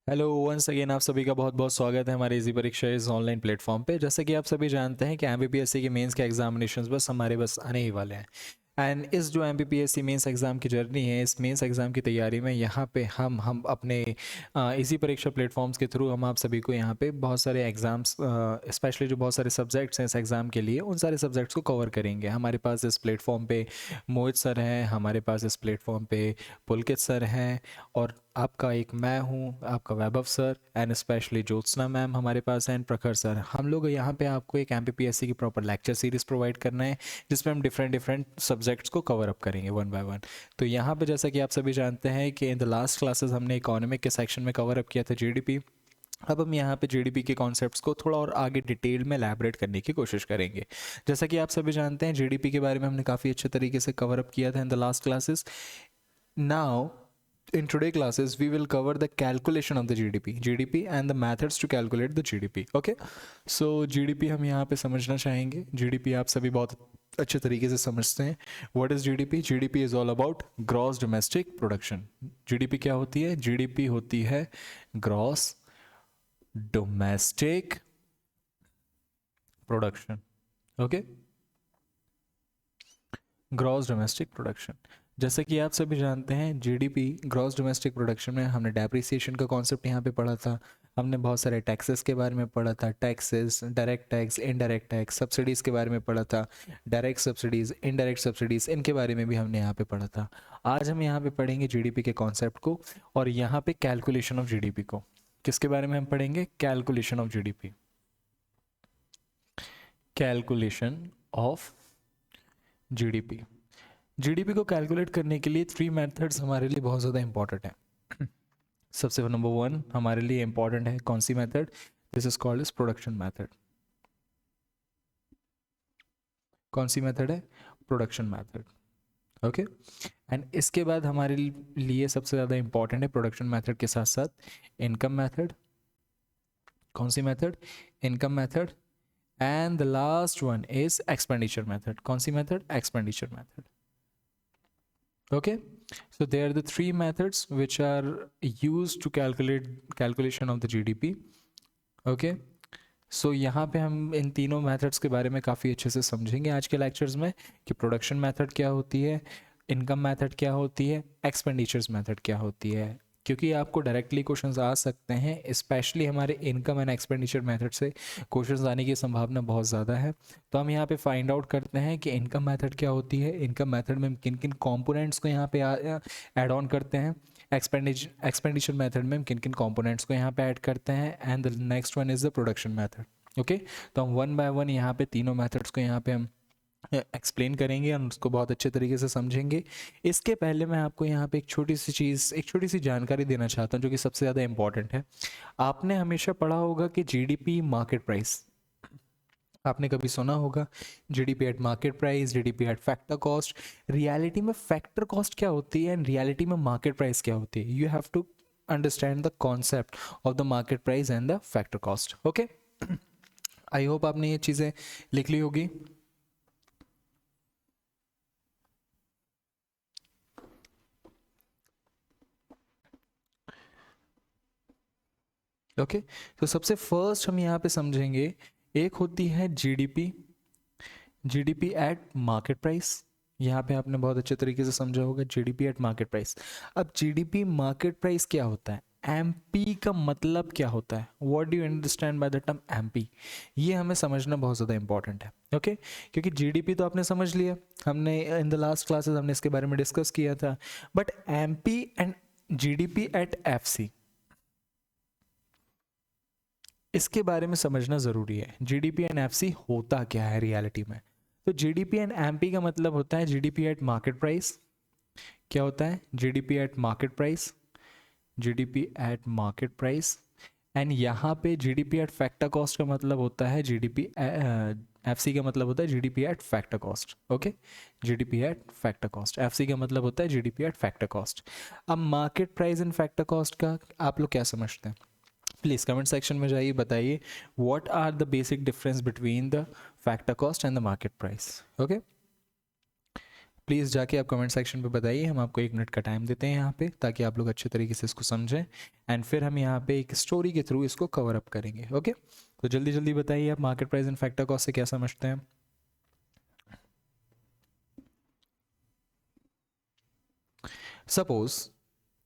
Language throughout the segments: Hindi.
हेलो वंस अगेन, आप सभी का बहुत बहुत स्वागत है हमारे इजी परीक्षा इस ऑनलाइन प्लेटफॉर्म पे। जैसा कि आप सभी जानते हैं कि एमपीपीएससी के मेंस के एग्जामिनेशंस बस आने ही वाले हैं। एंड इस जो एमपीपीएससी मेंस एग्ज़ाम की जर्नी है, इस मेंस एग्ज़ाम की तैयारी में यहाँ पे हम अपने इसी परीक्षा प्लेटफॉर्म्स के थ्रू हम आप सभी को यहाँ पे बहुत सारे एग्ज़ाम्स, स्पेशली जो बहुत सारे सब्जेक्ट्स हैं इस एग्ज़ाम के लिए, उन सारे सब्जेक्ट्स को कवर करेंगे। हमारे पास इस प्लेटफॉर्म पे मोहित सर हैं, हमारे पास इस प्लेटफॉर्म पे पुलकित सर हैं, और आपका एक मैं हूँ, आपका Vaibhav sir, and specially Jyotsna ma'am हमारे पास हैं, एंड प्रखर सर। हम लोग यहाँ पे आपको एक एमपीपीएससी की प्रॉपर लेक्चर सीरीज प्रोवाइड करना है, जिसमें हम डिफरेंट डिफरेंट सब्जेक्ट्स को कवर अप करेंगे वन बाय वन। तो यहाँ पे जैसा कि आप सभी जानते हैं कि इन द लास्ट क्लासेस हमने इकोनॉमिक के सेक्शन में कवर अप किया था जीडीपी। अब हम यहाँ पे जीडीपी के कॉन्सेप्ट्स को थोड़ा और आगे डिटेल में एलैबोरेट करने की कोशिश करेंगे। जैसा कि आप सभी जानते हैं, जीडीपी के बारे में हमने काफ़ी अच्छे तरीके से कवर अप किया था in the last classes. Now, in today classes, we will cover the calculation of the GDP and the methods to calculate the GDP. Okay, so GDP हम यहाँ पे समझना चाहेंगे। GDP आप सभी बहुत अच्छे तरीके से समझते हैं। What is GDP? GDP is all about gross domestic production. GDP क्या होती है? GDP होती है gross domestic production. Okay, gross domestic production. जैसे कि आप सभी जानते हैं, जीडीपी ग्रॉस डोमेस्टिक प्रोडक्शन में हमने डेप्रिसिएशन का कॉन्सेप्ट यहाँ पे पढ़ा था। हमने बहुत सारे टैक्सेस के बारे में पढ़ा था, taxes, direct tax, indirect tax, subsidies के बारे में पढ़ा था, डायरेक्ट सब्सिडीज़, इनडायरेक्ट सब्सिडीज़, इनके बारे में भी हमने यहाँ पे पढ़ा था। आज हम यहाँ पे पढ़ेंगे जीडीपी के कॉन्सेप्ट को, और यहाँ पे कैलकुलेशन ऑफ जीडीपी को। किसके बारे में हम पढ़ेंगे? Calculation of GDP. Calculation of GDP. GDP को कैलकुलेट करने के लिए थ्री मेथड्स हमारे लिए बहुत ज़्यादा इंपॉर्टेंट है। सबसे नंबर वन हमारे लिए इंपॉर्टेंट है कौन सी method? This is called is production method. कौन सी मेथड है? Production method. ओके, एंड इसके बाद हमारे लिए सबसे ज़्यादा इंपॉर्टेंट है प्रोडक्शन मेथड के साथ साथ इनकम मेथड। कौन सी method? Income method. And the last one is expenditure method. कौन सी method? Expenditure method. Okay, so they are the three methods which are used to calculate calculation of the GDP. Okay, सो यहाँ पे हम इन तीनों मेथड्स के बारे में काफ़ी अच्छे से समझेंगे आज के लेक्चर्स में, कि प्रोडक्शन मेथड क्या होती है, इनकम मेथड क्या होती है, एक्सपेंडिचर्स मेथड क्या होती है। क्योंकि आपको डायरेक्टली क्वेश्चंस आ सकते हैं, स्पेशली हमारे इनकम एंड एक्सपेंडिचर मेथड से क्वेश्चंस आने की संभावना बहुत ज़्यादा है। तो हम यहाँ पे फाइंड आउट करते हैं कि इनकम मेथड क्या होती है, इनकम मेथड में किन किन कॉम्पोनेंट्स को यहाँ पे ऐड ऑन करते हैं, एक्सपेंडिचर मेथड में हम किन किन कॉम्पोनेंट्स को यहाँ पे ऐड करते हैं, and the next one is the production method. Okay, तो हम वन बाय वन यहाँ पे तीनों मेथड्स को यहाँ पे हम एक्सप्लेन करेंगे और उसको बहुत अच्छे तरीके से समझेंगे। इसके पहले मैं आपको यहाँ पे एक छोटी सी चीज़, एक छोटी सी जानकारी देना चाहता हूँ जो कि सबसे ज़्यादा इंपॉर्टेंट है। आपने हमेशा पढ़ा होगा कि जीडीपी मार्केट प्राइस, आपने कभी सुना होगा GDP at market price, GDP at factor cost. Reality में फैक्टर कॉस्ट क्या होती है एंड रियलिटी में मार्केट प्राइस क्या होती है? You have to understand the concept of the market price and the factor cost. Okay, I hope आपने ये चीज़ें लिख ली होगी। ओके, तो सबसे फर्स्ट हम यहाँ पे समझेंगे, एक होती है GDP, GDP at market price. यहाँ पे आपने बहुत अच्छे तरीके से समझा होगा जीडीपी एट मार्केट प्राइस। अब जीडीपी मार्केट प्राइस क्या होता है? एमपी का मतलब क्या होता है? What do you understand by the term MP? ये हमें समझना बहुत ज़्यादा इंपॉर्टेंट है। ओके, क्योंकि जीडीपी तो आपने समझ लिया, हमने इन द लास्ट क्लासेस हमने इसके बारे में डिस्कस किया था, but MP and GDP at FC, इसके बारे में समझना ज़रूरी है। जीडीपी एंड एफसी होता क्या है रियलिटी में? तो जीडीपी एंड एमपी का मतलब होता है जीडीपी एट मार्केट प्राइस। क्या होता है? GDP at market price, GDP at market price. And यहाँ पे जीडीपी एट फैक्टर कॉस्ट का मतलब होता है जीडीपी, एफसी का मतलब होता है GDP at factor cost. Okay, GDP at factor cost, FC का मतलब होता है जीडीपी एट फैक्टर कॉस्ट। अब market price and factor cost का आप लोग क्या समझते हैं? प्लीज़ कमेंट सेक्शन में जाइए, बताइए what are the basic difference between the factor cost and the market price. Okay, please जाके आप कमेंट सेक्शन पे बताइए, हम आपको 1 मिनट का टाइम देते हैं यहाँ पे, ताकि आप लोग अच्छे तरीके से इसको समझें, एंड फिर हम यहाँ पे एक स्टोरी के थ्रू इसको कवर अप करेंगे। ओके, तो जल्दी जल्दी बताइए आप market price and factor cost से क्या समझते हैं। सपोज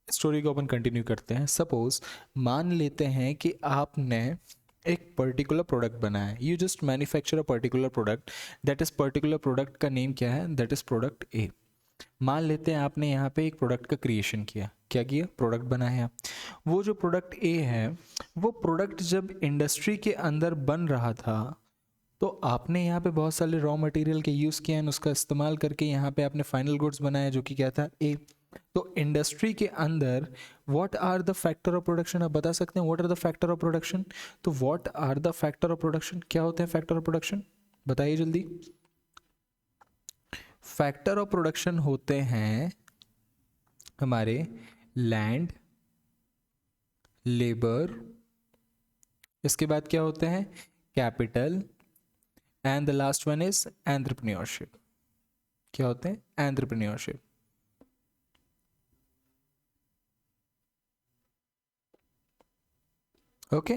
स्टोरी को अपन कंटिन्यू करते हैं। सपोज मान लेते हैं कि आपने एक पर्टिकुलर प्रोडक्ट बनाया है, you just manufacture a particular product, that is particular product का नेम क्या है, दैट इज प्रोडक्ट ए। मान लेते हैं आपने यहाँ पे एक प्रोडक्ट का क्रिएशन किया, क्या किया, प्रोडक्ट बनाया। वो जो प्रोडक्ट ए है, वो प्रोडक्ट जब इंडस्ट्री के अंदर बन रहा था, तो आपने यहाँ पे बहुत सारे रॉ मटेरियल के यूज़ किया एंड उसका इस्तेमाल करके यहाँ पे आपने फाइनल गुड्स बनाया, जो कि क्या था, ए। तो इंडस्ट्री के अंदर what are the factor of production, आप बता सकते हैं what are the factor of production. तो what are the factor of production, क्या होते हैं फैक्टर ऑफ प्रोडक्शन, बताइए जल्दी। फैक्टर ऑफ प्रोडक्शन होते हैं हमारे लैंड, लेबर, इसके बाद क्या होते हैं, capital, and the last one is entrepreneurship. क्या होते हैं, एंटरप्रेन्योरशिप। ओके,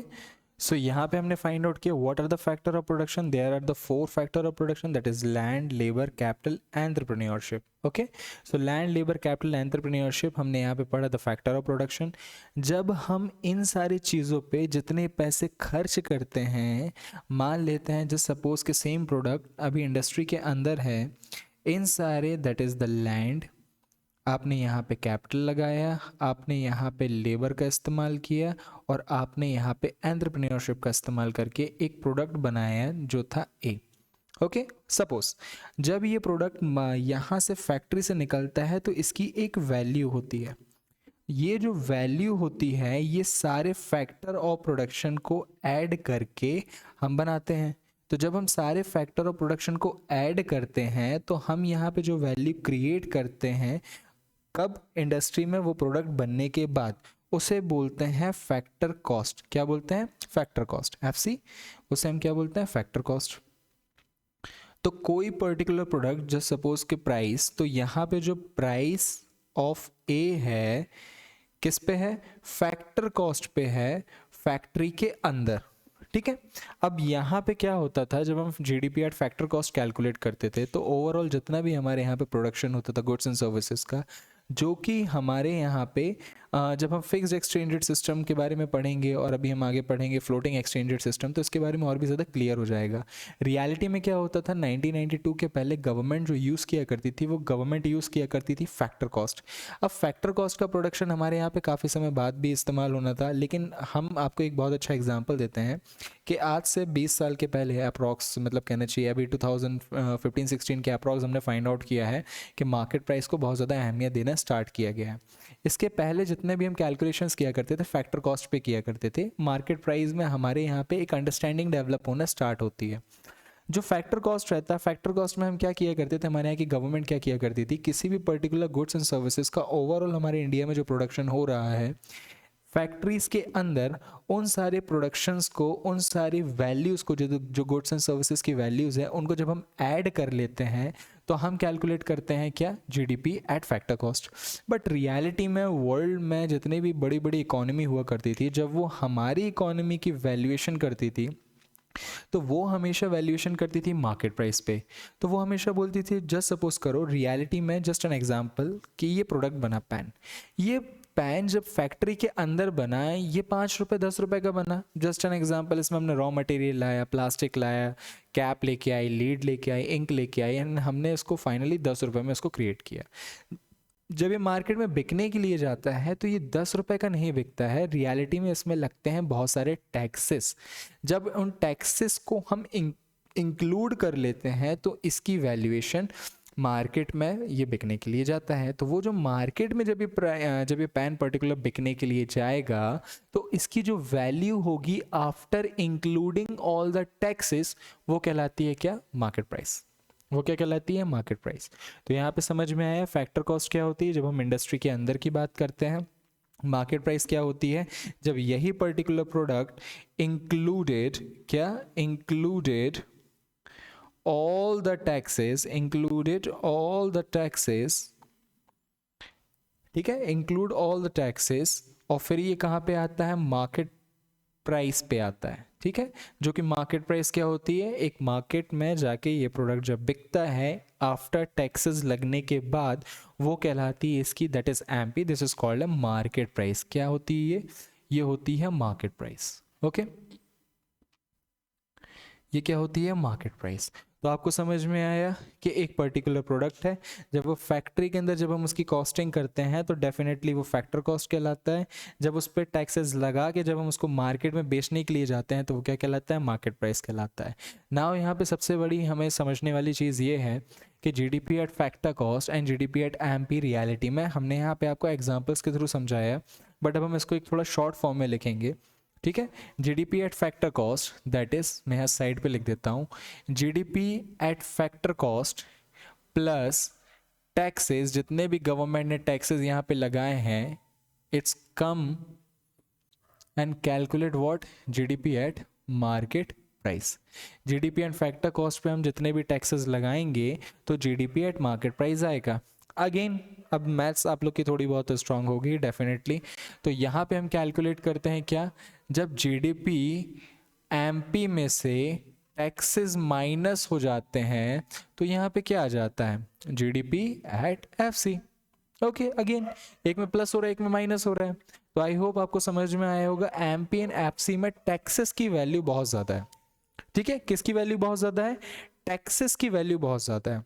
सो यहाँ पे हमने फाइंड आउट किया what are the factor of production, there are the 4 factor of production, that is land, labour, capital, entrepreneurship. Okay, so land, labour, capital, entrepreneurship हमने यहाँ पे पढ़ा द फैक्टर ऑफ प्रोडक्शन। जब हम इन सारी चीज़ों पे जितने पैसे खर्च करते हैं, मान लेते हैं जस्ट सपोज के सेम प्रोडक्ट अभी इंडस्ट्री के अंदर है, इन सारे दैट इज़ द लैंड, आपने यहाँ पे कैपिटल लगाया, आपने यहाँ पे लेबर का इस्तेमाल किया, और आपने यहाँ पे एंटरप्रेन्योरशिप का इस्तेमाल करके एक प्रोडक्ट बनाया जो था ए। ओके, सपोज जब ये प्रोडक्ट यहाँ से फैक्ट्री से निकलता है तो इसकी एक वैल्यू होती है। ये जो वैल्यू होती है, ये सारे फैक्टर ऑफ प्रोडक्शन को ऐड करके हम बनाते हैं। तो जब हम सारे फैक्टर ऑफ प्रोडक्शन को ऐड करते हैं, तो हम यहाँ पे जो वैल्यू क्रिएट करते हैं, कब, इंडस्ट्री में वो प्रोडक्ट बनने के बाद, उसे बोलते हैं फैक्टर कॉस्ट। क्या बोलते हैं, फैक्टर कॉस्ट, एफसी, उसे हम क्या बोलते हैं, फैक्टर कॉस्ट। तो कोई पर्टिकुलर प्रोडक्ट जस्ट सपोज के प्राइस, तो यहाँ पे जो प्राइस ऑफ ए है किस पे है, फैक्टर कॉस्ट पे है, फैक्ट्री के अंदर। ठीक है, अब यहाँ पे क्या होता था, जब हम GDP at factor cost calculate करते थे, तो ओवरऑल जितना भी हमारे यहाँ पे प्रोडक्शन होता था गुड्स एंड सर्विसेज का, जो कि हमारे यहाँ पे जब हम फिक्स्ड एक्सचेंज रेट सिस्टम के बारे में पढ़ेंगे, और अभी हम आगे पढ़ेंगे फ्लोटिंग एक्सचेंज रेट सिस्टम, तो इसके बारे में और भी ज़्यादा क्लियर हो जाएगा। रियलिटी में क्या होता था, 1992 के पहले गवर्नमेंट जो यूज़ किया करती थी, वो गवर्नमेंट यूज़ किया करती थी फैक्टर कॉस्ट। अब फैक्टर कॉस्ट का प्रोडक्शन हमारे यहाँ पे काफ़ी समय बाद भी इस्तेमाल होना था, लेकिन हम आपको एक बहुत अच्छा एग्जाम्पल देते हैं कि आज से 20 साल के पहले अप्रॉक्स, मतलब कहना चाहिए अभी 2015-16 के अप्रॉक्स हमने फाइंड आउट किया है कि मार्केट प्राइस को बहुत ज़्यादा अहमियत देना स्टार्ट किया गया है। इसके पहले जितने भी हम कैलकुलेशंस किया करते थे, फैक्टर कॉस्ट पे किया करते थे। मार्केट प्राइस में हमारे यहाँ पे एक अंडरस्टैंडिंग डेवलप होना स्टार्ट होती है। जो फैक्टर कॉस्ट रहता है, फैक्टर कॉस्ट में हम क्या किया करते थे, हमारे यहाँ की गवर्नमेंट क्या किया करती थी, किसी भी पर्टिकुलर गुड्स एंड सर्विसेज का ओवरऑल हमारे इंडिया में जो प्रोडक्शन हो रहा है फैक्ट्रीज के अंदर, उन सारे प्रोडक्शंस को, उन सारी वैल्यूज़ को, जो गुड्स एंड सर्विसेज की वैल्यूज़ है, उनको जब हम ऐड कर लेते हैं, तो हम कैलकुलेट करते हैं क्या, GDP at factor cost. But reality में वर्ल्ड में जितनी भी बड़ी बड़ी इकोनॉमी हुआ करती थी, जब वो हमारी इकोनॉमी की वैल्यूएशन करती थी, तो वो हमेशा वैल्यूएशन करती थी मार्केट प्राइस पे। तो वो हमेशा बोलती थी, जस्ट सपोज करो रियलिटी में, जस्ट एन एग्जांपल, कि ये प्रोडक्ट बना पैन, ये पैन जब फैक्ट्री के अंदर बना है, ये 5 रुपये 10 रुपये का बना, जस्ट एन एग्जांपल। इसमें हमने रॉ मटेरियल लाया, प्लास्टिक लाया, कैप लेके आई, लीड लेके आई, इंक लेके आई, एंड हमने इसको फाइनली 10 रुपये में इसको क्रिएट किया। जब ये मार्केट में बिकने के लिए जाता है, तो ये 10 रुपये का नहीं बिकता है, रियलिटी में इसमें लगते हैं बहुत सारे टैक्सेस। जब उन टैक्सेस को हम इंक्लूड कर लेते हैं, तो इसकी वैल्यूएशन मार्केट में ये बिकने के लिए जाता है। तो वो जो मार्केट में जब ये पैन पर्टिकुलर बिकने के लिए जाएगा, तो इसकी जो वैल्यू होगी after including all the taxes, वो कहलाती है क्या, मार्केट प्राइस। वो क्या कहलाती है, मार्केट प्राइस। तो यहाँ पे समझ में आया फैक्टर कॉस्ट क्या होती है जब हम इंडस्ट्री के अंदर की बात करते हैं। मार्केट प्राइस क्या होती है जब यही पर्टिकुलर प्रोडक्ट इंक्लूडेड, क्या, included all the taxes, included all the taxes, ठीक है, इंक्लूड ऑल द टैक्सेस, और फिर ये कहाँ पे आता है, मार्केट प्राइस पे आता है, ठीक है, जो कि मार्केट प्राइस क्या होती है, एक मार्केट में जाके ये प्रोडक्ट जब बिकता है आफ्टर टैक्सेस लगने के बाद, वो कहलाती है इसकी, that is MP, this is called a market price. क्या होती है ये होती है मार्केट प्राइस। ओके, ये क्या होती है, मार्केट प्राइस। तो आपको समझ में आया कि एक पर्टिकुलर प्रोडक्ट है, जब वो फैक्ट्री के अंदर जब हम उसकी कॉस्टिंग करते हैं तो डेफिनेटली वो फैक्टर कॉस्ट कहलाता है, जब उस पर टैक्सेस लगा के जब हम उसको मार्केट में बेचने के लिए जाते हैं तो वो क्या कहलाता है, मार्केट प्राइस कहलाता है। नाउ यहाँ पे सबसे बड़ी हमें समझने वाली चीज़ ये है कि GDP at factor cost and GDP at MP reality में हमने यहाँ पे आपको एग्जाम्पल्स के थ्रू समझाया, बट अब हम इसको एक थोड़ा शॉर्ट फॉर्म में लिखेंगे, ठीक है। GDP at factor cost, that is, मैं यहाँ साइड पे लिख देता हूँ, GDP at factor cost plus taxes, जितने भी गवर्नमेंट ने टैक्सेस यहाँ पे लगाए हैं, it's come and calculate what, GDP at market price. GDP and factor cost पे हम जितने भी टैक्सेस लगाएंगे तो जीडीपी एट मार्केट प्राइस आएगा। अगेन अब मैथ्स आप लोग की थोड़ी बहुत स्ट्रांग होगी डेफिनेटली, तो यहाँ पे हम कैलकुलेट करते हैं क्या, जब जीडीपी एमपी में से टैक्सेस माइनस हो जाते हैं तो यहाँ पे क्या आ जाता है, GDP at FC. Okay, again एक में प्लस हो रहा है एक में माइनस हो रहा है, तो आई होप आपको समझ में आया होगा, एमपी एंड एफसी में टैक्सेस की वैल्यू बहुत ज़्यादा है, ठीक है, किसकी वैल्यू बहुत ज़्यादा है, टैक्सेस की वैल्यू बहुत ज़्यादा है।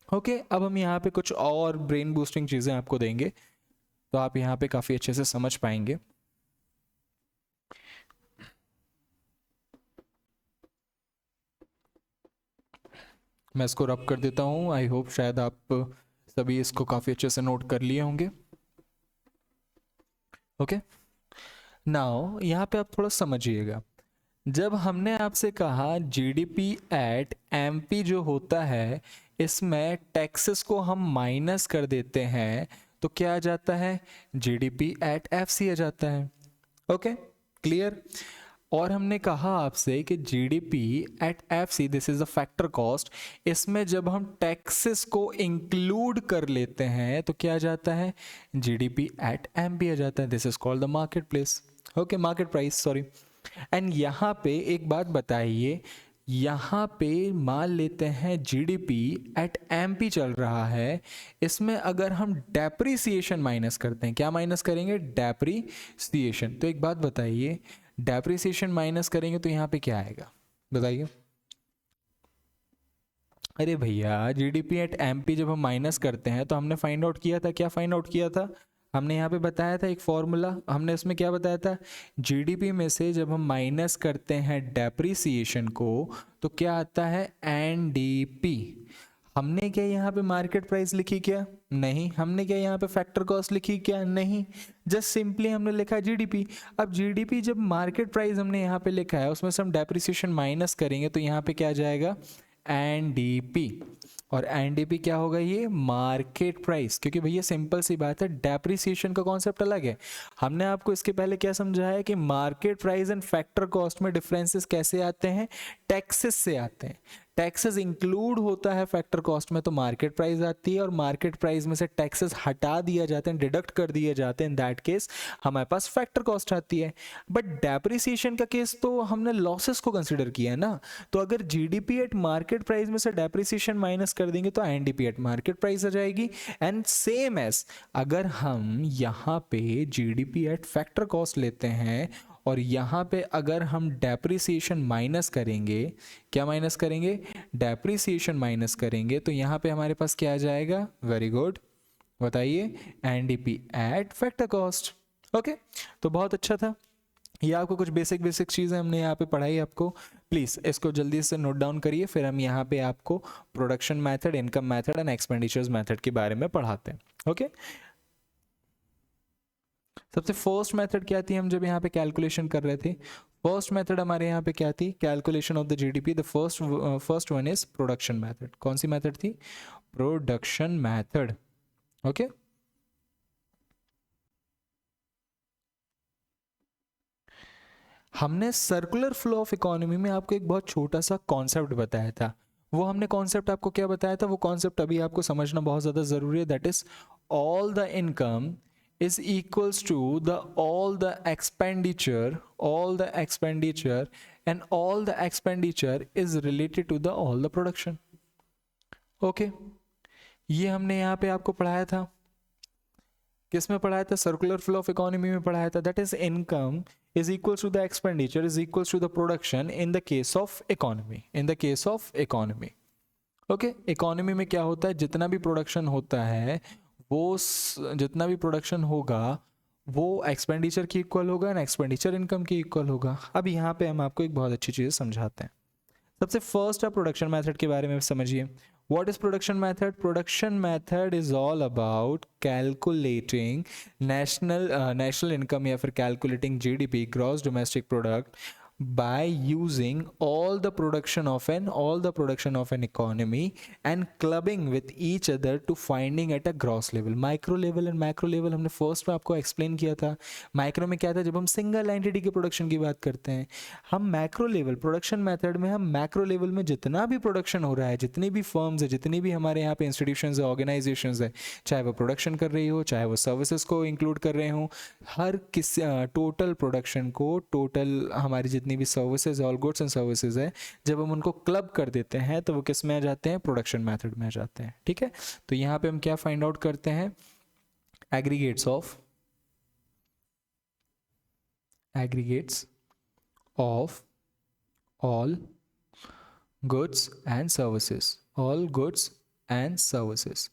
ओके, अब हम यहाँ पे कुछ और ब्रेन बूस्टिंग चीज़ें आपको देंगे तो आप यहाँ पे काफ़ी अच्छे से समझ पाएंगे। मैं इसको रब कर देता हूँ, आई होप शायद आप सभी इसको काफ़ी अच्छे से नोट कर लिए होंगे। ओके, नाउ यहाँ पे आप थोड़ा समझिएगा, जब हमने आपसे कहा जीडीपी एट एमपी जो होता है, इसमें टैक्सेस को हम माइनस कर देते हैं तो क्या आ जाता है, जीडीपी एट एफसी आ जाता है। Okay, clear. और हमने कहा आपसे कि GDP at FC, this is a factor cost, इसमें जब हम टैक्सेस को इंक्लूड कर लेते हैं तो क्या आ जाता है, जीडीपी एट एमपी आ जाता है, this is called the market place. Okay, market price, sorry. And यहाँ पे एक बात बताइए, यहाँ पे मान लेते हैं जीडीपी एट एमपी चल रहा है, इसमें अगर हम डेप्रिसिएशन माइनस करते हैं, क्या माइनस करेंगे, डेप्रिसिएशन, तो एक बात बताइए, डेप्रिसिएशन माइनस करेंगे तो यहाँ पे क्या आएगा, बताइए। अरे भैया, जीडीपी एट एमपी जब हम माइनस करते हैं तो हमने फाइंड आउट किया था, क्या फाइंड आउट किया था, हमने यहाँ पे बताया था एक फॉर्मूला, हमने इसमें क्या बताया था, जीडीपी में से जब हम माइनस करते हैं डेप्रिसिएशन को तो क्या आता है, एनडीपी। हमने क्या यहाँ पे मार्केट प्राइस लिखी, क्या नहीं, हमने क्या यहाँ पे फैक्टर कॉस्ट लिखी, क्या नहीं, जस्ट सिंपली हमने लिखा जीडीपी। अब जीडीपी जब मार्केट प्राइस हमने यहाँ पे लिखा है, उसमें से हम डेप्रिसिएशन माइनस करेंगे तो यहाँ पे क्या आ जाएगा, एनडीपी। और एनडीपी क्या होगा, ये मार्केट प्राइस, क्योंकि भैया सिंपल सी बात है, डेप्रिसिएशन का कॉन्सेप्ट अलग है। हमने आपको इसके पहले क्या समझाया कि market price and factor cost में डिफरेंसेस कैसे आते हैं, टैक्सेस से आते हैं। टैक्सेस इंक्लूड होता है फैक्टर कॉस्ट में तो मार्केट प्राइस आती है, और मार्केट प्राइस में से टैक्सेस हटा दिया जाते हैं, डिडक्ट कर दिए जाते हैं, इन दैट केस हमारे पास फैक्टर कॉस्ट आती है। बट डेप्रिसिएशन का केस तो हमने लॉसेस को कंसिडर किया है ना, तो अगर जीडीपी एट मार्केट प्राइस में से डेप्रिसिएशन माइनस कर देंगे तो एनडीपी एट मार्केट प्राइस आ जाएगी। एंड सेम एज अगर हम यहाँ पे जीडीपी एट फैक्टर कॉस्ट लेते हैं और यहाँ पे अगर हम डेप्रिसिएशन माइनस करेंगे, क्या माइनस करेंगे, डेप्रिसिएशन माइनस करेंगे, तो यहाँ पे हमारे पास क्या आ जाएगा, वेरी गुड, बताइए, NDP at factor cost. Okay, तो बहुत अच्छा था, ये आपको कुछ बेसिक चीज़ें हमने यहाँ पे पढ़ाई आपको, प्लीज़ इसको जल्दी से नोट डाउन करिए, फिर हम यहाँ पे आपको production method, income method and expenditures method के बारे में पढ़ाते हैं। ओके, सबसे फर्स्ट मेथड क्या थी, हम जब यहाँ पे कैलकुलेशन कर रहे थे, फर्स्ट मेथड हमारे यहाँ पे क्या थी, calculation of the GDP, the first one is production method. कौन सी मेथड थी, प्रोडक्शन मेथड। ओके, हमने सर्कुलर फ्लो ऑफ इकोनॉमी में आपको एक बहुत छोटा सा कॉन्सेप्ट बताया था, वो हमने कॉन्सेप्ट आपको क्या बताया था, वो कॉन्सेप्ट अभी आपको समझना बहुत ज़्यादा ज़रूरी है, that is all the income is equals to the all the expenditure and all the expenditure is related to the all the production. Okay ये हमने यहाँ पे आपको पढ़ाया था, किस में पढ़ाया था, सर्कुलर फ्लो ऑफ इकोनॉमी में पढ़ाया था, that is income is equals to the expenditure is equals to the production in the case of economy, in the case of economy. Okay economy में क्या होता है, जितना भी प्रोडक्शन होता है वो जितना भी प्रोडक्शन होगा वो एक्सपेंडिचर की इक्वल होगा एंड एक्सपेंडिचर इनकम की इक्वल होगा. अब यहाँ पे हम आपको एक बहुत अच्छी चीज़ समझाते हैं. सबसे फर्स्ट आप प्रोडक्शन मेथड के बारे में समझिए. What is production method? Production method is all about calculating national income या फिर calculating GDP, gross domestic product, by using all the production of an economy and clubbing with each other to finding at a gross level. Micro level and macro level हमने फर्स्ट में आपको एक्सप्लेन किया था. माइक्रो में क्या था, जब हम सिंगल एंटिटी के प्रोडक्शन की बात करते हैं. हम मैक्रो लेवल प्रोडक्शन मेथड में हम मैक्रो लेवल में जितना भी प्रोडक्शन हो रहा है, जितनी भी फर्म्स है, जितनी भी हमारे यहाँ पे इंस्टीट्यूशंस है, ऑर्गेनाइजेशंस है, चाहे वो प्रोडक्शन कर रही हो, चाहे वो सर्विसेज को इंक्लूड कर रहे हो, हर किस टोटल प्रोडक्शन को, टोटल हमारी जितनी भी services, all goods and services है, जब हम उनको क्लब कर देते हैं तो वो किस में आ जाते हैं, प्रोडक्शन मेथड में आ जाते हैं. ठीक है, तो यहाँ पे हम क्या फाइंड आउट करते हैं, aggregates of all goods and services.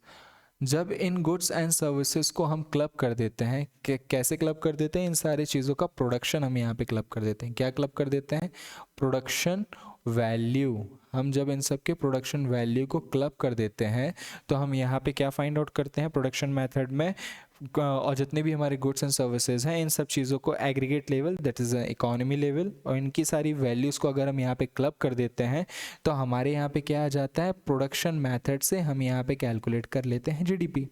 जब इन गुड्स एंड सर्विसेज को हम क्लब कर देते हैं, कैसे क्लब कर देते हैं, इन सारी चीज़ों का प्रोडक्शन हम यहाँ पे क्लब कर देते हैं. क्या क्लब कर देते हैं, प्रोडक्शन वैल्यू. हम जब इन सब के प्रोडक्शन वैल्यू को क्लब कर देते हैं तो हम यहाँ पे क्या फाइंड आउट करते हैं प्रोडक्शन मेथड में, और जितने भी हमारे गुड्स एंड सर्विसेज हैं इन सब चीज़ों को aggregate level, that is economy level, और इनकी सारी वैल्यूज़ को अगर हम यहाँ पे क्लब कर देते हैं तो हमारे यहाँ पे क्या आ जाता है, प्रोडक्शन मेथड से हम यहाँ पे कैलकुलेट कर लेते हैं जीडीपी.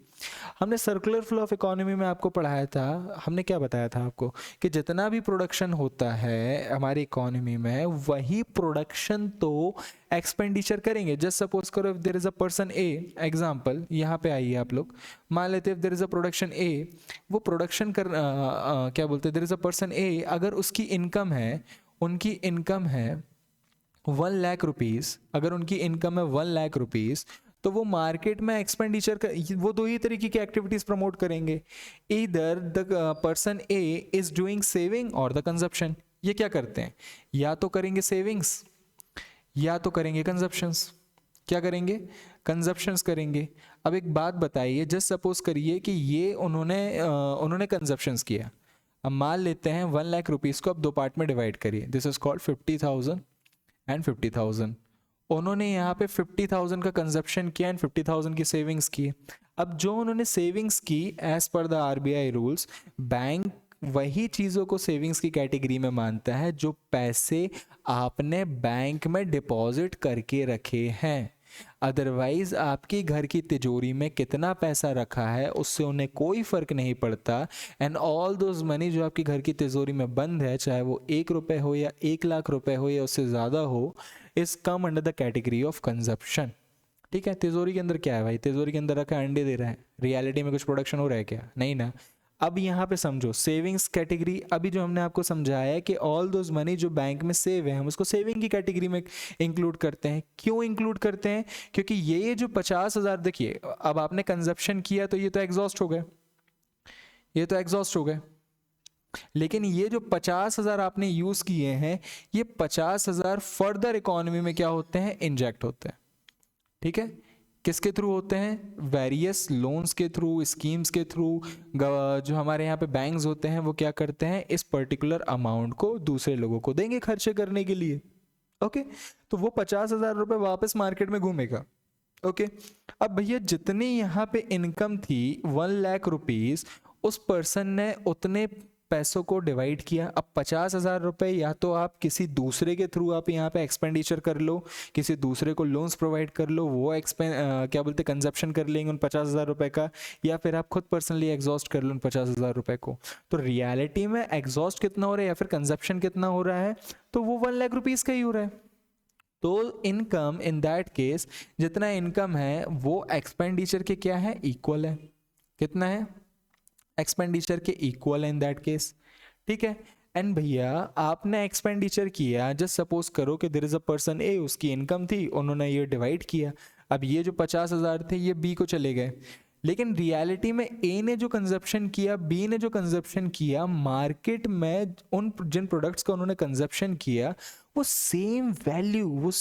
हमने सर्कुलर फ्लो ऑफ इकोनॉमी में आपको पढ़ाया था, हमने क्या बताया था आपको कि जितना भी प्रोडक्शन होता है हमारी इकोनॉमी में, वही प्रोडक्शन तो एक्सपेंडिचर करेंगे. जस्ट सपोज करो if there is a person A, example यहाँ पे आइए आप लोग, मान लेते हैं if there is a production A, वो प्रोडक्शन कर क्या बोलते हैं, there is a person A, अगर उसकी इनकम है, उनकी इनकम है 1 लाख रुपीज़, अगर उनकी इनकम है 1 लाख रुपीज़, तो वो मार्केट में एक्सपेंडिचर वो दो ही तरीके की एक्टिविटीज प्रमोट करेंगे. Either the person A is doing saving और द कंजप्शन. ये क्या करते हैं, या तो करेंगे सेविंग्स या तो करेंगे कंजप्शंस. क्या करेंगे, कंजप्शंस करेंगे. अब एक बात बताइए, जस्ट सपोज करिए कि ये उन्होंने कंजप्शंस किया. अब मान लेते हैं 1 लाख रुपीज़ को अब 2 पार्ट में डिवाइड करिए, दिस इज कॉल्ड 50,000 एंड 50,000. उन्होंने यहाँ पे 50,000 का कंजप्शन किया एंड 50,000 की सेविंग्स की. अब जो उन्होंने सेविंग्स की, as per the RBI rules, bank वही चीज़ों को सेविंग्स की कैटेगरी में मानता है जो पैसे आपने बैंक में डिपॉजिट करके रखे हैं. अदरवाइज आपकी घर की तिजोरी में कितना पैसा रखा है उससे उन्हें कोई फर्क नहीं पड़ता. एंड ऑल दोज मनी जो आपकी घर की तिजोरी में बंद है, चाहे वो 1 रुपये हो या 1 लाख रुपए हो या उससे ज़्यादा हो, is come under the category of consumption. ठीक है, तिजोरी के अंदर क्या है भाई, तिजोरी के अंदर रखा अंडे दे रहा है, रियलिटी में कुछ प्रोडक्शन हो रहा है क्या, नहीं ना. अब यहाँ पे समझो सेविंग्स कैटेगरी, अभी जो हमने आपको समझाया है कि ऑल दोज मनी जो बैंक में सेव है हम उसको सेविंग की कैटेगरी में इंक्लूड करते हैं. क्यों इंक्लूड करते हैं, क्योंकि ये जो 50,000, देखिए अब आपने कंजप्शन किया तो ये तो एग्जॉस्ट हो गए, लेकिन ये जो 50,000 आपने यूज किए हैं, ये 50,000 फर्दर इकोनॉमी में क्या होते हैं, इंजेक्ट होते हैं. ठीक है, किसके थ्रू होते हैं, वेरियस लोन्स के थ्रू, स्कीम्स के थ्रू. जो हमारे यहाँ पे बैंक्स होते हैं वो क्या करते हैं, इस पर्टिकुलर अमाउंट को दूसरे लोगों को देंगे खर्चे करने के लिए. ओके, तो वो 50,000 रुपए वापस मार्केट में घूमेगा. ओके, अब भैया जितनी यहाँ पे इनकम थी 1 लाख रुपीज, उस पर्सन ने उतने पैसों को डिवाइड किया. अब 50,000 रुपए या तो आप किसी दूसरे के थ्रू आप यहाँ पे एक्सपेंडिचर कर लो, किसी दूसरे को लोन्स प्रोवाइड कर लो, वो क्या बोलते कंजप्शन कर लेंगे उन 50,000 रुपए का, या फिर आप खुद पर्सनली एग्जॉस्ट कर लो उन 50,000 रुपए को. तो रियलिटी में एग्जॉस्ट कितना हो रहा है या फिर कंजप्शन कितना हो रहा है, तो वो 1 लाख रुपीज का ही हो रहा है. तो इनकम इन दैट केस, जितना इनकम है वो एक्सपेंडिचर के क्या है, इक्वल है। कितना है, एक्सपेंडिचर के इक्वल है इन दैट केस। ठीक है। एंड भैया आपने एक्सपेंडिचर किया, जस्ट सपोज करो कि देयर इज अ पर्सन ए, उसकी इनकम थी, उन्होंने ये डिवाइड किया, अब ये जो 50,000 थे ये बी को चले गए, लेकिन रियलिटी में ए ने जो कंजप्शन किया, बी ने जो कंजप्शन किया, मार्केट में उन जिन प्रोडक्ट्स का उन्होंने कंजप्शन किया वो सेम वैल्यू, और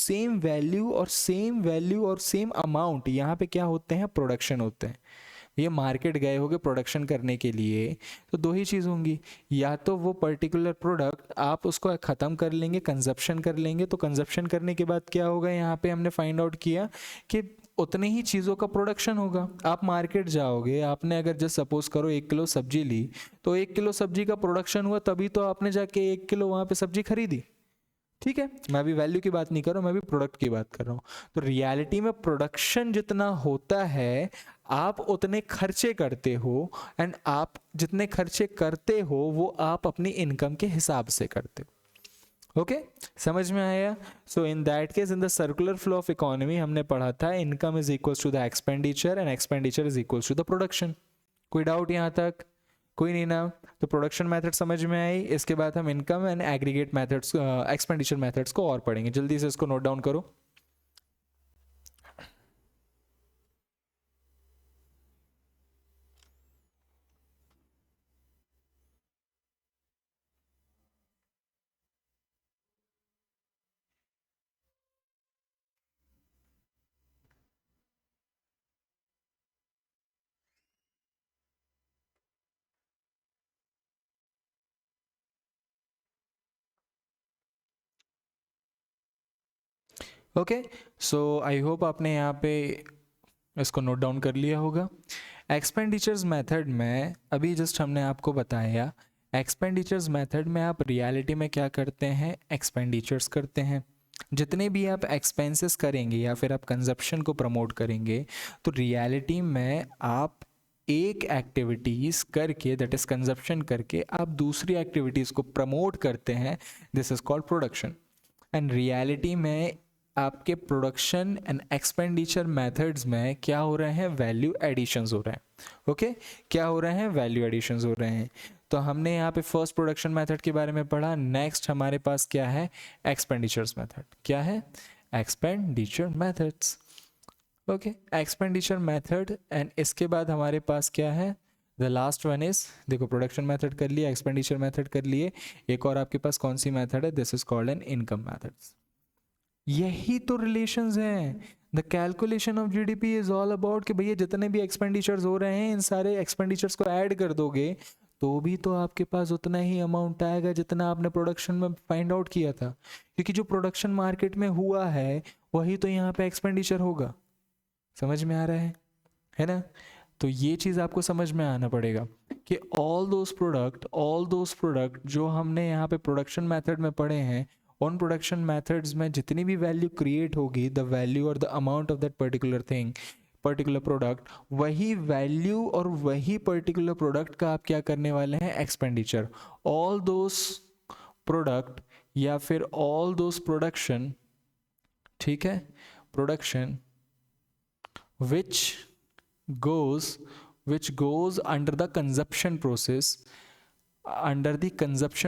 सेम वैल्यू और सेम अमाउंट यहाँ पे क्या होते हैं, प्रोडक्शन होते हैं। ये मार्केट गए होगे प्रोडक्शन करने के लिए, तो दो ही चीज़ होंगी, या तो वो पर्टिकुलर प्रोडक्ट आप उसको ख़त्म कर लेंगे, कंजप्शन कर लेंगे, तो कंजप्शन करने के बाद क्या होगा, यहाँ पे हमने फाइंड आउट किया कि उतने ही चीज़ों का प्रोडक्शन होगा। आप मार्केट जाओगे, आपने अगर जस्ट सपोज करो 1 किलो सब्जी ली, तो 1 किलो सब्जी का प्रोडक्शन हुआ, तभी तो आपने जाके 1 किलो वहाँ पे सब्जी खरीदी। ठीक है, मैं अभी वैल्यू की बात नहीं कर रहा हूँ, मैं भी प्रोडक्ट की बात कर रहा हूँ। तो रियलिटी में प्रोडक्शन जितना होता है आप उतने खर्चे करते हो, एंड आप जितने खर्चे करते हो वो आप अपनी इनकम के हिसाब से करते हो। ओके, समझ में आया। So in that case in the circular flow of economy हमने पढ़ा था income is equals to the expenditure and expenditure is equals to the production. कोई डाउट यहाँ तक, कोई नहीं ना। तो प्रोडक्शन मेथड समझ में आई, इसके बाद हम income and aggregate methods, expenditure methods को और पढ़ेंगे। जल्दी से इसको नोट डाउन करो। ओके, सो आई होप आपने यहाँ पे इसको नोट डाउन कर लिया होगा। एक्सपेंडिचर्स मेथड में अभी जस्ट हमने आपको बताया, एक्सपेंडिचर्स मेथड में आप रियलिटी में क्या करते हैं, एक्सपेंडिचर्स करते हैं। जितने भी आप एक्सपेंसेस करेंगे या फिर आप कंजप्शन को प्रमोट करेंगे, तो रियलिटी में आप एक एक्टिविटीज़ करके, दैट इज़ कंजप्शन करके, आप दूसरी एक्टिविटीज़ को प्रमोट करते हैं। This is called production. And reality में आपके प्रोडक्शन एंड एक्सपेंडिचर मेथड्स में क्या हो रहे हैं, वैल्यू एडिशंस हो रहे हैं। ओके, क्या हो रहे हैं, वैल्यू एडिशंस हो रहे हैं। तो हमने यहाँ पे फर्स्ट प्रोडक्शन मेथड के बारे में पढ़ा। नेक्स्ट हमारे पास क्या है, एक्सपेंडिचर्स मेथड। क्या है, expenditure methods. Okay, expenditure method, and इसके बाद हमारे पास क्या है, द लास्ट वन इज, देखो प्रोडक्शन मेथड कर लिया, एक्सपेंडिचर मेथड कर लिए, एक और आपके पास कौन सी मेथड है, this is called an income methods. यही तो रिलेशंस हैं। The calculation of GDP is all about कि भैया जितने भी एक्सपेंडिचर्स हो रहे हैं, इन सारे एक्सपेंडिचर्स को ऐड कर दोगे तो भी तो आपके पास उतना ही अमाउंट आएगा जितना आपने प्रोडक्शन में फाइंड आउट किया था, क्योंकि जो प्रोडक्शन मार्केट में हुआ है वही तो यहाँ पे एक्सपेंडिचर होगा। समझ में आ रहा है ना। तो ये चीज़ आपको समझ में आना पड़ेगा कि ऑल दोस प्रोडक्ट जो हमने यहाँ पे प्रोडक्शन मेथड में पढ़े हैं, उन प्रोडक्शन मेथड्स में जितनी भी वैल्यू क्रिएट होगी, द वैल्यू और the amount of that particular thing, particular product, वही वैल्यू और वही पर्टिकुलर प्रोडक्ट का आप क्या करने वाले हैं, एक्सपेंडिचर। ऑल दोस प्रोडक्ट या फिर ऑल दोस प्रोडक्शन, ठीक है, production which goes under the consumption process, under the consumption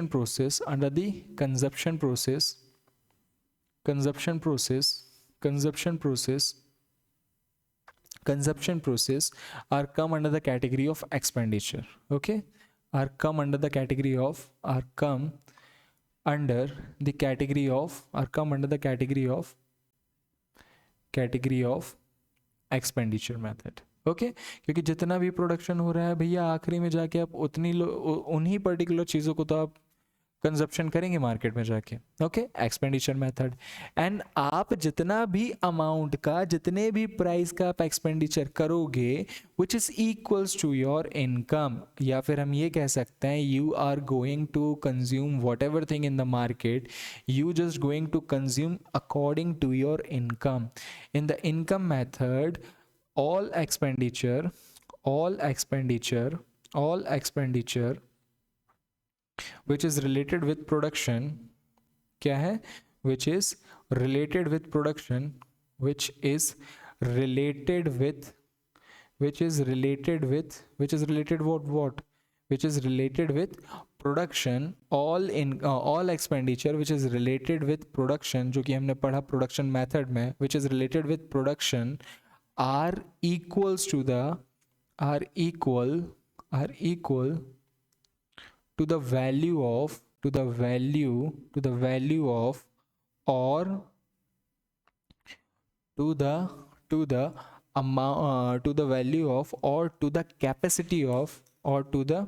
process are come under the category of expenditure. Okay, are come under the category of expenditure method. Okay, क्योंकि जितना भी प्रोडक्शन हो रहा है भैया, आखिरी में जाके आप उन्हीं पर्टिकुलर चीज़ों को तो आप कंजप्शन करेंगे मार्केट में जाके। Okay, expenditure method. एंड आप जितना भी अमाउंट का, जितने भी प्राइस का आप एक्सपेंडिचर करोगे, which is equals to your income, या फिर हम ये कह सकते हैं you are going to consume whatever thing in the market, you just going to consume according to your income. In the income method, all expenditure which is related with production, क्या है, which is related with production, which is related with which is related with which is related what which is related with production, all expenditure which is related with production, जो कि हमने पढ़ा प्रोडक्शन मेथड में, which is related with production are equals to the are equal to the value of or to the amount to the value of or to the capacity of or to the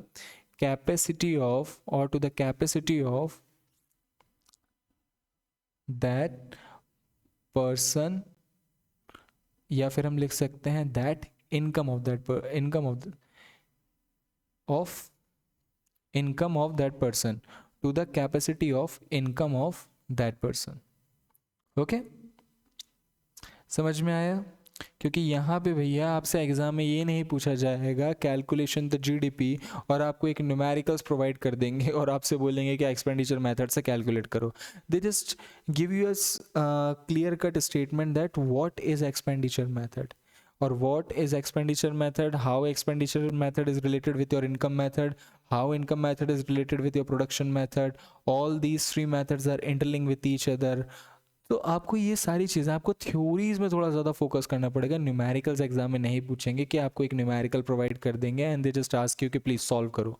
capacity of that person, या फिर हम लिख सकते हैं that income of that person to the capacity of income of that person. Okay समझ में आया? क्योंकि यहाँ पे भैया आपसे एग्जाम में ये नहीं पूछा जाएगा कैलकुलेशन द जीडीपी और आपको एक न्यूमेरिकल्स प्रोवाइड कर देंगे और आपसे बोलेंगे कि एक्सपेंडिचर मेथड से कैलकुलेट करो. They just give you a clear cut statement that what is expenditure method or what is expenditure method, how expenditure method is related with your income method, how income method is related with your production method. All these three methods are interlinked with each other. तो आपको ये सारी चीज़ें आपको थ्योरीज में थोड़ा ज़्यादा फोकस करना पड़ेगा. न्यूमेरिकल्स एग्जाम में नहीं पूछेंगे कि आपको एक न्यूमेरिकल प्रोवाइड कर देंगे and they just ask you कि प्लीज़ सॉल्व करो,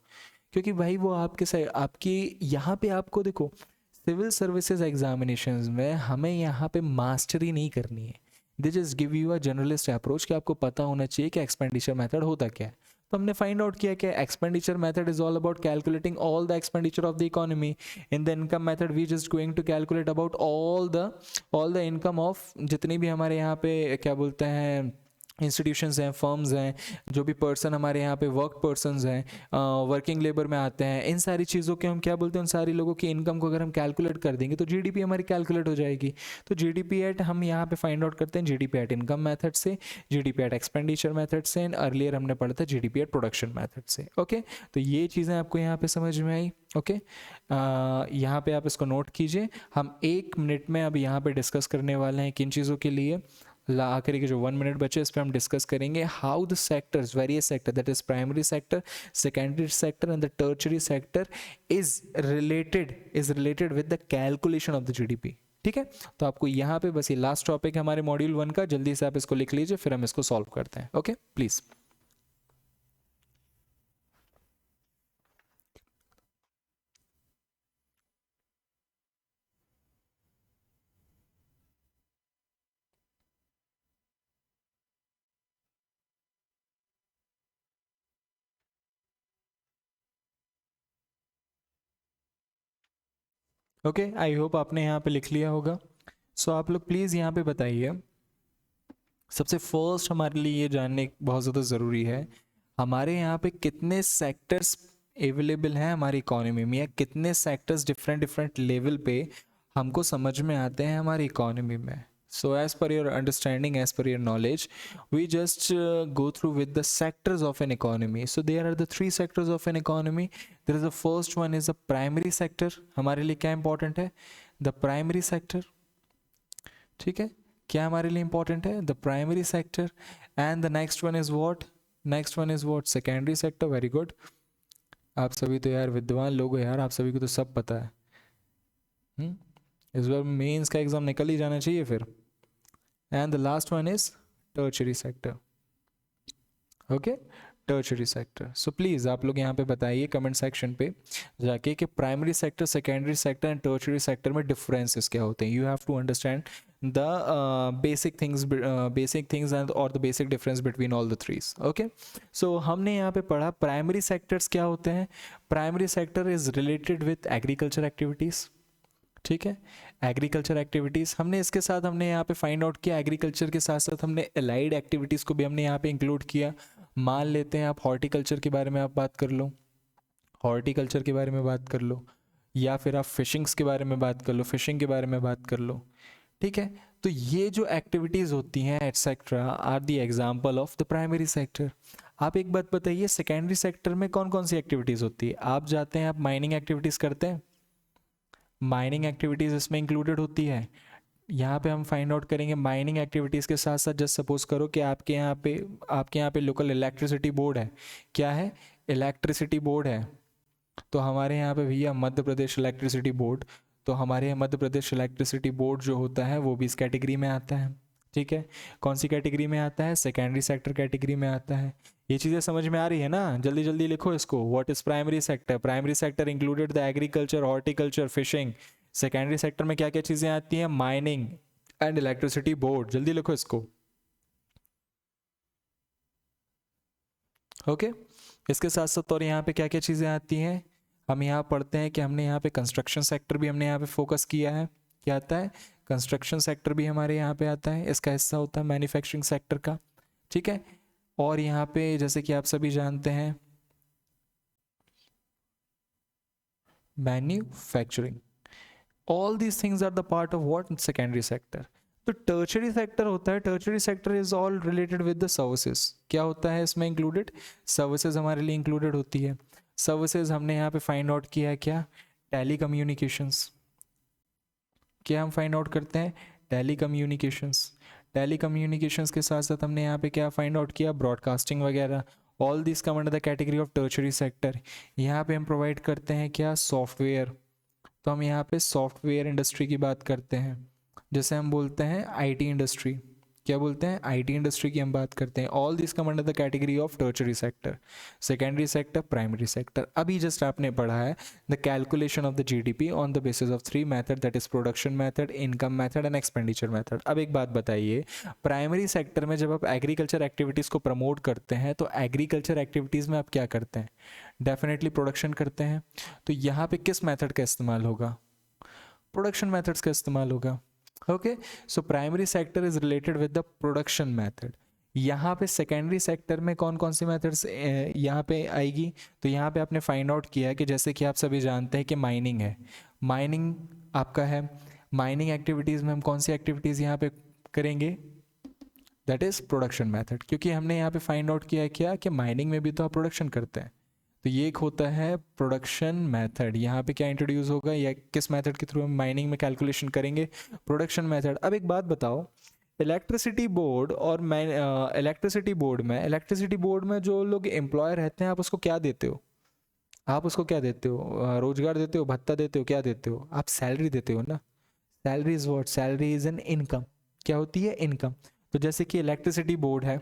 क्योंकि भाई वो आपके यहाँ पे आपको देखो सिविल सर्विसेज एग्जामिनेशंस में हमें यहाँ पे मास्टरी नहीं करनी है. They just give you a generalist approach कि आपको पता होना चाहिए कि एक्सपेंडिचर मेथड होता क्या है. तो हमने फाइंड आउट किया कि expenditure method is all about calculating all the expenditure of the economy. In the income method we just going to calculate about all the income of जितनी भी हमारे यहाँ पे क्या बोलते हैं इंस्टीट्यूशंस हैं, फर्म्स हैं, जो भी पर्सन हमारे यहाँ पे वर्क पर्सनस हैं, वर्किंग लेबर में आते हैं, इन सारी चीज़ों के हम क्या बोलते हैं, उन सारी लोगों की इनकम को अगर हम कैलकुलेट कर देंगे तो जीडीपी हमारी कैलकुलेट हो जाएगी. तो जीडीपी एट हम यहाँ पे फाइंड आउट करते हैं जीडीपी एट इनकम मेथड से, जीडीपी एट एक्सपेंडिचर मेथड से, एंड अर्लियर हमने पढ़ा था जीडीपी एट प्रोडक्शन मेथड से. ओके तो ये चीज़ें आपको यहाँ पे समझ में आई. ओके यहाँ पे आप इसको नोट कीजिए. हम 1 मिनट में अब यहाँ पे डिस्कस करने वाले हैं किन चीज़ों के लिए. आखिरी के जो 1 मिनट बचे इस पर हम डिस्कस करेंगे how the sectors, various sector that is primary sector, secondary sector and the tertiary sector is related with the calculation of the GDP. ठीक है, तो आपको यहाँ पे बस ये लास्ट टॉपिक है हमारे मॉड्यूल 1 का. जल्दी से आप इसको लिख लीजिए, फिर हम इसको सॉल्व करते हैं. Okay please. Okay I hope आपने यहाँ पे लिख लिया होगा. सो आप लोग प्लीज़ यहाँ पे बताइए. सबसे फर्स्ट हमारे लिए ये जानने बहुत ज़्यादा ज़रूरी है हमारे यहाँ पे कितने सेक्टर्स अवेलेबल हैं हमारी इकोनॉमी में, या कितने सेक्टर्स डिफरेंट लेवल पे हमको समझ में आते हैं हमारी इकोनॉमी में. So as per your understanding, as per your knowledge, we just go through with the sectors of an economy. So there are the 3 sectors of an economy. There is the first one is the primary sector. हमारे लिए क्या important है? The primary sector. ठीक है, क्या हमारे लिए important है? The primary sector. And the next one is what? Next one is what? Secondary sector. Very good. आप सभी तो यार विद्वान लोग हो यार, आप सभी को तो सब पता है. इस बार मेंस का एग्जाम निकल ही जाना चाहिए फिर. And the last one is tertiary sector. Okay, tertiary sector. So please आप लोग यहाँ पे बताइए कमेंट सेक्शन पे जाके कि primary sector, secondary sector and tertiary sector में डिफरेंसेस क्या होते हैं. You have to understand the basic things and और the basic difference between all the threes. Okay so हमने यहाँ पे पढ़ा प्राइमरी सेक्टर्स क्या होते हैं. Primary sector is related with agriculture activities. ठीक है, एग्रीकल्चर एक्टिविटीज़ हमने इसके साथ हमने यहाँ पे फाइंड आउट किया. एग्रीकल्चर के साथ साथ हमने एलाइड एक्टिविटीज़ को भी हमने यहाँ पे इंक्लूड किया. मान लेते हैं आप हॉर्टिकल्चर के बारे में आप बात कर लो, हॉर्टिकल्चर के बारे में बात कर लो, या फिर आप फिशिंग्स के बारे में बात कर लो, फिशिंग के बारे में बात कर लो. ठीक है, तो ये जो एक्टिविटीज़ होती हैं etcetera are the example of the primary sector. आप एक बात बताइए, सेकेंडरी सेक्टर में कौन कौन सी एक्टिविटीज़ होती है. आप जाते हैं, आप माइनिंग एक्टिविटीज़ करते हैं, माइनिंग एक्टिविटीज़ इसमें इंक्लूडेड होती है. यहाँ पे हम फाइंड आउट करेंगे माइनिंग एक्टिविटीज़ के साथ साथ, जस्ट सपोज करो कि आपके यहाँ पे लोकल इलेक्ट्रिसिटी बोर्ड है। क्या है? इलेक्ट्रिसिटी बोर्ड है। तो हमारे यहाँ पे भैया मध्य प्रदेश इलेक्ट्रिसिटी बोर्ड, तो हमारे यहाँ मध्य प्रदेश इलेक्ट्रिसिटी बोर्ड जो होता है वो भी इस कैटेगरी में आता है। ठीक है, कौन सी कैटेगरी में आता है? सेकेंडरी सेक्टर कैटेगरी में आता है। ये चीज़ें समझ में आ रही है ना? जल्दी जल्दी लिखो इसको। What is primary sector? Primary sector included the agriculture, horticulture, fishing. Secondary sector में क्या क्या चीज़ें आती हैं? Mining and electricity board. जल्दी लिखो इसको। ओके, इसके साथ साथ और यहाँ पे क्या क्या चीज़ें आती हैं? हम यहाँ पढ़ते हैं कि हमने यहाँ पे कंस्ट्रक्शन सेक्टर भी हमने यहाँ पे फोकस किया है। क्या आता है? कंस्ट्रक्शन सेक्टर भी हमारे यहाँ पे आता है, इसका हिस्सा होता है मैन्युफैक्चरिंग सेक्टर का। ठीक है, और यहाँ पे जैसे कि आप सभी जानते हैं manufacturing, all these things are the part of what? Secondary sector. तो टर्शरी सेक्टर होता है, tertiary sector is all related with the services. क्या होता है इसमें इंक्लूडेड? सर्विसेज हमारे लिए इंक्लूडेड होती है। सर्विसेज हमने यहाँ पे फाइंड आउट किया है क्या? Telecommunications. क्या हम फाइंड आउट करते हैं? Tele communications. टेली कम्युनिकेशंस के साथ साथ हमने यहाँ पे क्या फाइंड आउट किया? ब्रॉडकास्टिंग वगैरह। All this come under the category of tertiary sector. यहाँ पे हम प्रोवाइड करते हैं क्या? सॉफ्टवेयर। तो हम यहाँ पे सॉफ्टवेयर इंडस्ट्री की बात करते हैं, जैसे हम बोलते हैं आईटी इंडस्ट्री। क्या बोलते हैं? आईटी इंडस्ट्री की हम बात करते हैं। All this come under the category of tertiary sector, secondary sector, primary sector. अभी जस्ट आपने पढ़ा है the calculation of the GDP on the basis of 3 method, that is production method, income method and expenditure method. अब एक बात बताइए, प्राइमरी सेक्टर में जब आप एग्रीकल्चर एक्टिविटीज़ को प्रमोट करते हैं तो एग्रीकल्चर एक्टिविटीज़ में आप क्या करते हैं? डेफिनेटली प्रोडक्शन करते हैं। तो यहाँ पे किस मेथड का इस्तेमाल होगा? प्रोडक्शन मेथड्स का इस्तेमाल होगा। Okay, so primary sector is related with the production method. यहाँ पे सेकेंडरी सेक्टर में कौन कौन सी मेथड्स यहाँ पे आएगी? तो यहाँ पे आपने फाइंड आउट किया है कि जैसे कि आप सभी जानते हैं कि माइनिंग है, माइनिंग आपका है। माइनिंग एक्टिविटीज़ में हम कौन सी एक्टिविटीज़ यहाँ पे करेंगे? दैट इज प्रोडक्शन मेथड, क्योंकि हमने यहाँ पे फाइंड आउट किया है क्या कि माइनिंग में भी तो आप प्रोडक्शन करते हैं। तो ये एक होता है प्रोडक्शन मेथड। यहाँ पे क्या इंट्रोड्यूस होगा या किस मेथड के थ्रू हम माइनिंग में कैलकुलेशन करेंगे? Production method. अब एक बात बताओ, इलेक्ट्रिसिटी बोर्ड और इलेक्ट्रिसिटी बोर्ड में जो लोग एम्प्लॉय रहते हैं, आप उसको क्या देते हो? आप उसको क्या देते हो? रोजगार देते हो, भत्ता देते हो, क्या देते हो? आप सैलरी देते हो ना। Salary is what? Salary is an income. क्या होती है? इनकम। तो जैसे कि इलेक्ट्रिसिटी बोर्ड है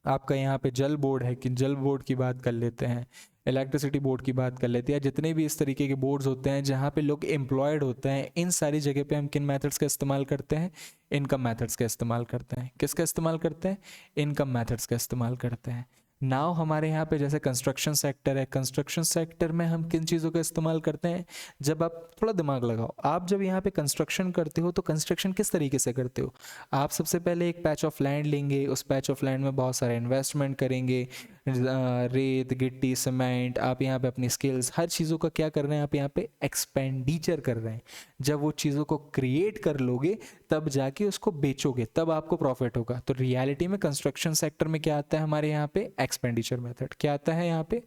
आपका, यहाँ पे जल बोर्ड है कि जल बोर्ड की बात कर लेते हैं, इलेक्ट्रिसिटी बोर्ड की बात कर लेते हैं, जितने भी इस तरीके के बोर्ड्स होते हैं जहाँ पे लोग एम्प्लॉयड होते हैं, इन सारी जगह पे हम किन मेथड्स का इस्तेमाल करते हैं? इनकम मेथड्स का इस्तेमाल करते हैं। किसका इस्तेमाल करते हैं? इनकम मेथड्स का इस्तेमाल करते हैं। नाउ हमारे यहाँ पे जैसे कंस्ट्रक्शन सेक्टर है, कंस्ट्रक्शन सेक्टर में हम किन चीज़ों का इस्तेमाल करते हैं? जब आप थोड़ा दिमाग लगाओ, आप जब यहाँ पे कंस्ट्रक्शन करते हो तो कंस्ट्रक्शन किस तरीके से करते हो? आप सबसे पहले एक पैच ऑफ लैंड लेंगे, उस पैच ऑफ लैंड में बहुत सारा इन्वेस्टमेंट करेंगे, रेत, गिट्टी, सीमेंट, आप यहाँ पे अपनी स्किल्स, हर चीज़ों का क्या कर रहे हैं? आप यहाँ पे एक्सपेंडिचर कर रहे हैं। जब वो चीज़ों को क्रिएट कर लोगे तब जाके उसको बेचोगे, तब आपको प्रॉफिट होगा। तो रियलिटी में कंस्ट्रक्शन सेक्टर में क्या आता है हमारे यहाँ पे? Expenditure method. क्या आता है यहाँ पे?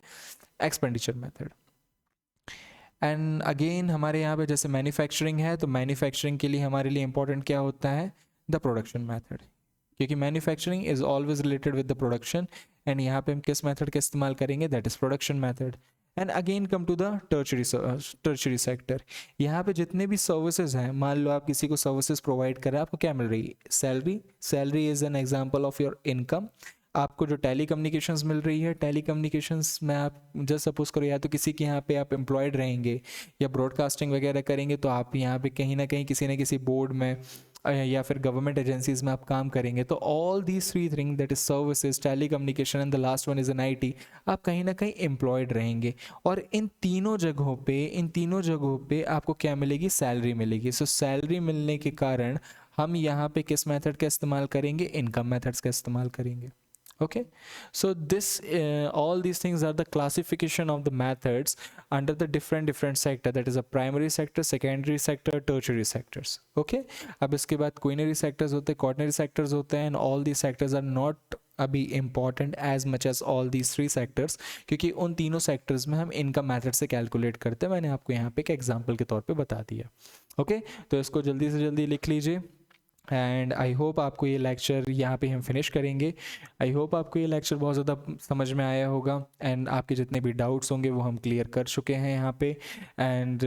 Expenditure method. एंड अगेन हमारे यहाँ पे जैसे मैन्युफैक्चरिंग है, तो मैन्युफैक्चरिंग के लिए हमारे लिए इंपॉर्टेंट क्या होता है? द प्रोडक्शन मेथड, क्योंकि manufacturing is always related with the production. And यहाँ पे हम किस मेथड का इस्तेमाल करेंगे? That is production method. And again come to the tertiary sector. यहाँ पे जितने भी सर्विसेज हैं, मान लो आप किसी को सर्विसेज प्रोवाइड कर रहे हैं, आपको क्या मिल रही है? Salary. Salary is an example of your income. आपको जो टेली कम्युनिकेशंस मिल रही है, टेली कम्युनिकेशंस में आप जस्ट सपोज करो या तो किसी के यहाँ पे आप एम्प्लॉयड रहेंगे या ब्रॉडकास्टिंग वगैरह करेंगे, तो आप यहाँ पे कहीं ना कहीं किसी न किसी बोर्ड में या फिर गवर्नमेंट एजेंसीज में आप काम करेंगे। तो all these three thing, that is services, telecommunication and the last one is an IT, आप कहीं ना कहीं एम्प्लॉयड रहेंगे। और इन तीनों जगहों पे आपको क्या मिलेगी? सैलरी मिलेगी। सो सैलरी मिलने के कारण हम यहाँ पे किस मेथड का इस्तेमाल करेंगे? इनकम मेथड्स का इस्तेमाल करेंगे। Okay, so this all these things are the classification of the methods under the different sector, that is a primary sector, secondary sector, tertiary sectors. Okay, अब इसके बाद quaternary sectors होते हैं, quaternary sectors होते हैं, and all these sectors are not अभी important as much as all these three sectors, क्योंकि उन तीनों sectors में हम इनकम मेथड से कैलकुलेट करते हैं। मैंने आपको यहाँ पे एक एग्जाम्पल के तौर पे बता दिया। ओके, तो इसको जल्दी से जल्दी लिख लीजिए। एंड आई होप आपको ये लेक्चर यहाँ पे हम फिनिश करेंगे। आई होप आपको ये लेक्चर बहुत ज़्यादा समझ में आया होगा एंड आपके जितने भी डाउट्स होंगे वो हम क्लियर कर चुके हैं यहाँ पे। एंड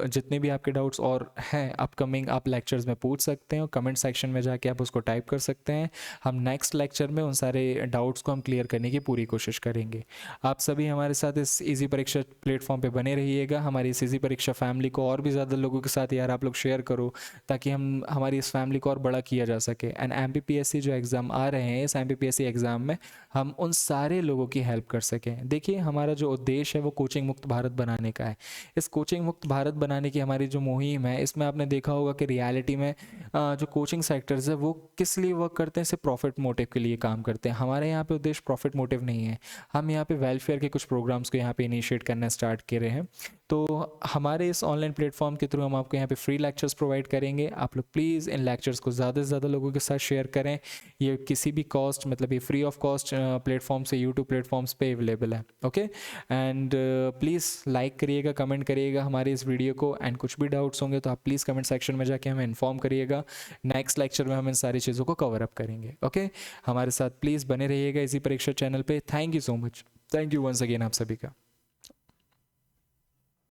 जितने भी आपके डाउट्स और हैं अपकमिंग आप लेक्चर्स में पूछ सकते हैं और कमेंट सेक्शन में जाके आप उसको टाइप कर सकते हैं। हम नेक्स्ट लेक्चर में उन सारे डाउट्स को हम क्लियर करने की पूरी कोशिश करेंगे। आप सभी हमारे साथ इस ईजी परीक्षा प्लेटफॉर्म पर बने रहिएगा। हमारी इस ईजी परीक्षा फैमिली को और भी ज़्यादा लोगों के साथ यार आप लोग शेयर करो, ताकि हम हमारी इस फैमिली को और बड़ा किया जा सके। एंड MPPSC जो एग्ज़ाम आ रहे हैं, इस MPPSC एग्ज़ाम में हम उन सारे लोगों की हेल्प कर सकें। देखिए हमारा जो उद्देश्य है वो कोचिंग मुक्त भारत बनाने का है। इस कोचिंग मुक्त भारत बनाने की हमारी जो मुहिम है, इसमें आपने देखा होगा कि रियलिटी में जो कोचिंग सेक्टर्स है वो किस लिए वर्क करते हैं, सिर्फ प्रॉफिट मोटिव के लिए काम करते हैं। हमारे यहाँ पे उद्देश्य प्रॉफिट मोटिव नहीं है। हम यहाँ पे वेलफेयर के कुछ प्रोग्राम्स को यहाँ पे इनिशिएट करना स्टार्ट कर रहे हैं। तो हमारे इस ऑनलाइन प्लेटफॉर्म के थ्रू हम आपको यहाँ पे फ्री लेक्चर्स प्रोवाइड करेंगे। आप लोग प्लीज़ इन लेक्चर्स को ज़्यादा से ज़्यादा लोगों के साथ शेयर करें। ये किसी भी कॉस्ट, मतलब ये फ्री ऑफ कॉस्ट प्लेटफॉर्म से यूट्यूब प्लेटफॉर्म्स पे अवेलेबल है। ओके, एंड प्लीज़ लाइक करिएगा, कमेंट करिएगा हमारे इस वीडियो को। एंड कुछ भी डाउट्स होंगे तो आप प्लीज़ कमेंट सेक्शन में जाके हमें इन्फॉर्म करिएगा। नेक्स्ट लेक्चर में हम इन सारी चीज़ों को कवर अप करेंगे। ओके, हमारे साथ प्लीज़ बने रहिएगा इसी परीक्षा चैनल पर। Thank you so much. Thank you once again आप सभी का।